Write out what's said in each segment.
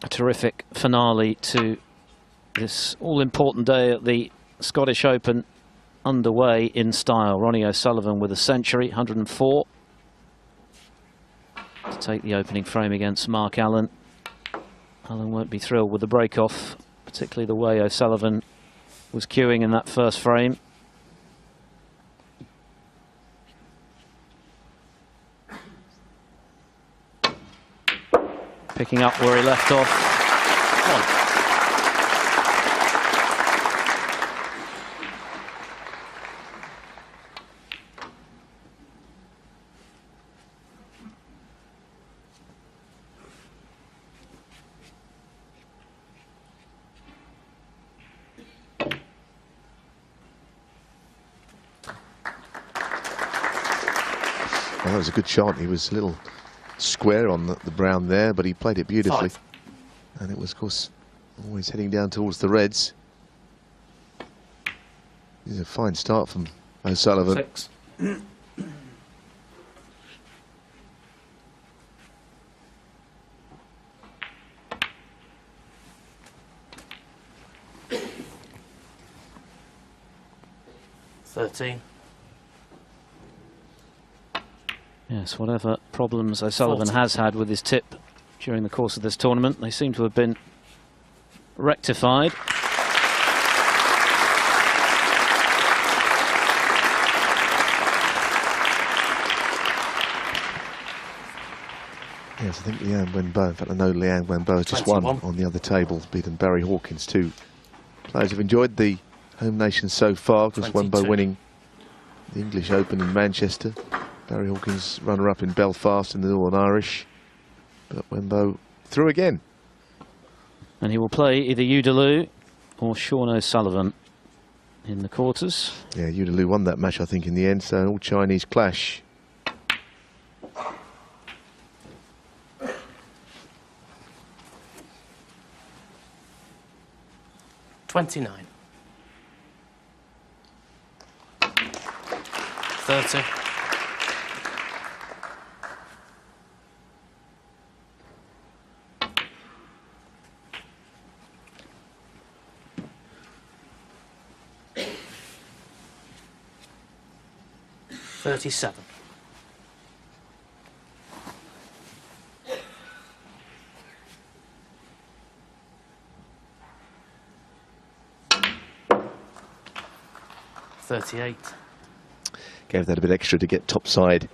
A terrific finale to this all-important day at the Scottish Open, underway in style. Ronnie O'Sullivan with a century, 104. To take the opening frame against Mark Allen. Allen won't be thrilled with the break-off, particularly the way O'Sullivan was queuing in that first frame. Picking up where he left off. Well, that was a good shot. He was a little square on the brown there, but he played it beautifully. And it was, of course, always heading down towards the reds. This is a fine start from O'Sullivan. 6. Yes, whatever problems O'Sullivan has had with his tip during the course of this tournament, they seem to have been rectified. Yes, I think Liang Wenbo, in fact I know Liang Wenbo has just won on the other table, beaten Barry Hawkins too. Players have enjoyed the home nation so far, because Wenbo winning the English Open in Manchester. Barry Hawkins runner-up in Belfast in the Northern Irish. But Wenbo through again. And he will play either Udaloo or Sean O'Sullivan in the quarters. Yeah, Udaloo won that match, I think, in the end, so an all-Chinese clash. $29. 30. 37. 38. Gave that a bit extra to get topside,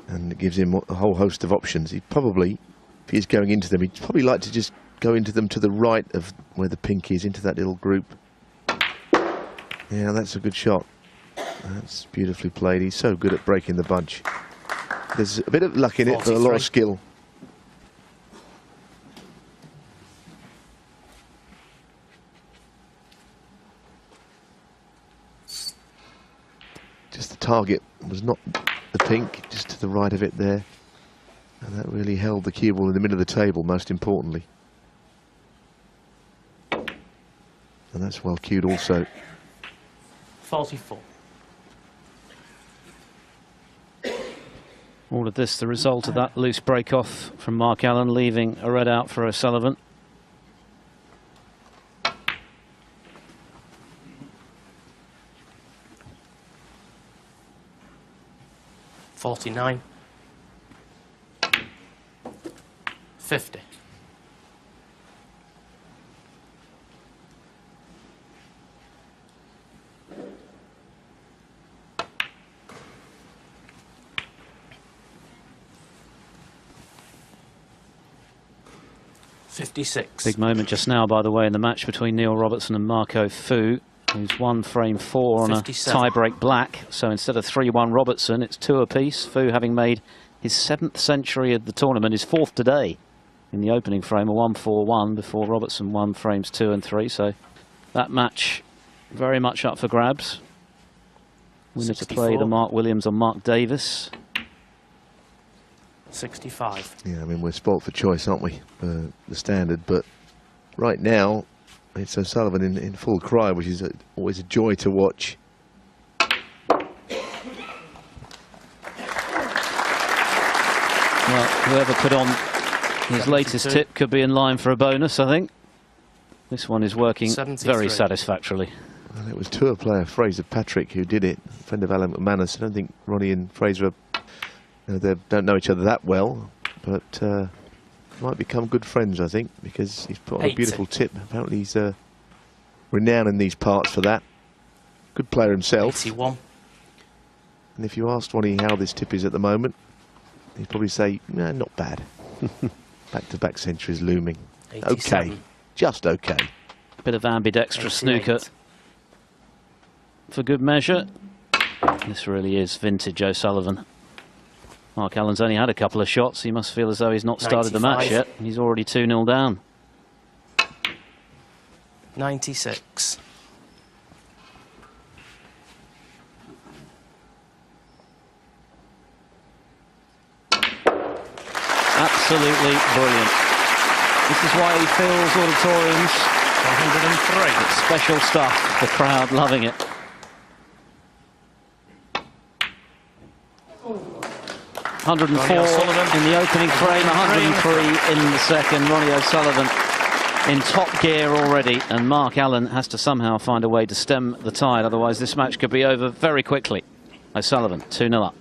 and it gives him a whole host of options. He'd probably, if he's going into them, he'd probably like to just go into them to the right of where the pink is, into that little group. Yeah, that's a good shot. That's beautifully played. He's so good at breaking the bunch. There's a bit of luck in it, but a lot of skill. Just the target was not the pink, just to the right of it there. And that really held the cue ball in the middle of the table, most importantly. And that's well cued also. 44. All of this the result of that loose break-off from Mark Allen, leaving a red out for O'Sullivan. $49. 50. 56. Big moment just now, by the way, in the match between Neil Robertson and Marco Fu, who's won frame 4 on 57. a tie-break black. So instead of 3-1 Robertson, it's 2 apiece. Fu having made his 7th century of the tournament, his 4th today in the opening frame, a 1-4-1 before Robertson won frames 2 and 3. So that match very much up for grabs. Winner to play the Mark Williams or Mark Davis. 65. Yeah, I mean, we're spoilt for choice, aren't we? The standard, but right now it's O'Sullivan in full cry, which is always a joy to watch. Well, whoever put on His latest tip could be in line for a bonus, I think. This one is working 73. very satisfactorily. Well, it was tour player Fraser Patrick who did it, a friend of Alan McManus. I don't think Ronnie and Fraser they don't know each other that well, but might become good friends, I think, because he's put on a beautiful tip. Apparently he's renowned in these parts for that. Good player himself. 81. And if you asked Ronnie how this tip is at the moment, he'd probably say, nah, not bad. Back-to-back centuries looming. 87. Okay, just okay. Bit of ambidextrous 88. snooker for good measure. This really is vintage O'Sullivan. Mark Allen's only had a couple of shots. He must feel as though he's not started the match 95. yet. He's already 2-0 down. 96. Absolutely brilliant. This is why he fills auditoriums. 103. It's special stuff. The crowd loving it. 104 in the opening frame, 103 in the second. Ronnie O'Sullivan in top gear already, and Mark Allen has to somehow find a way to stem the tide, otherwise this match could be over very quickly. O'Sullivan 2-0 up.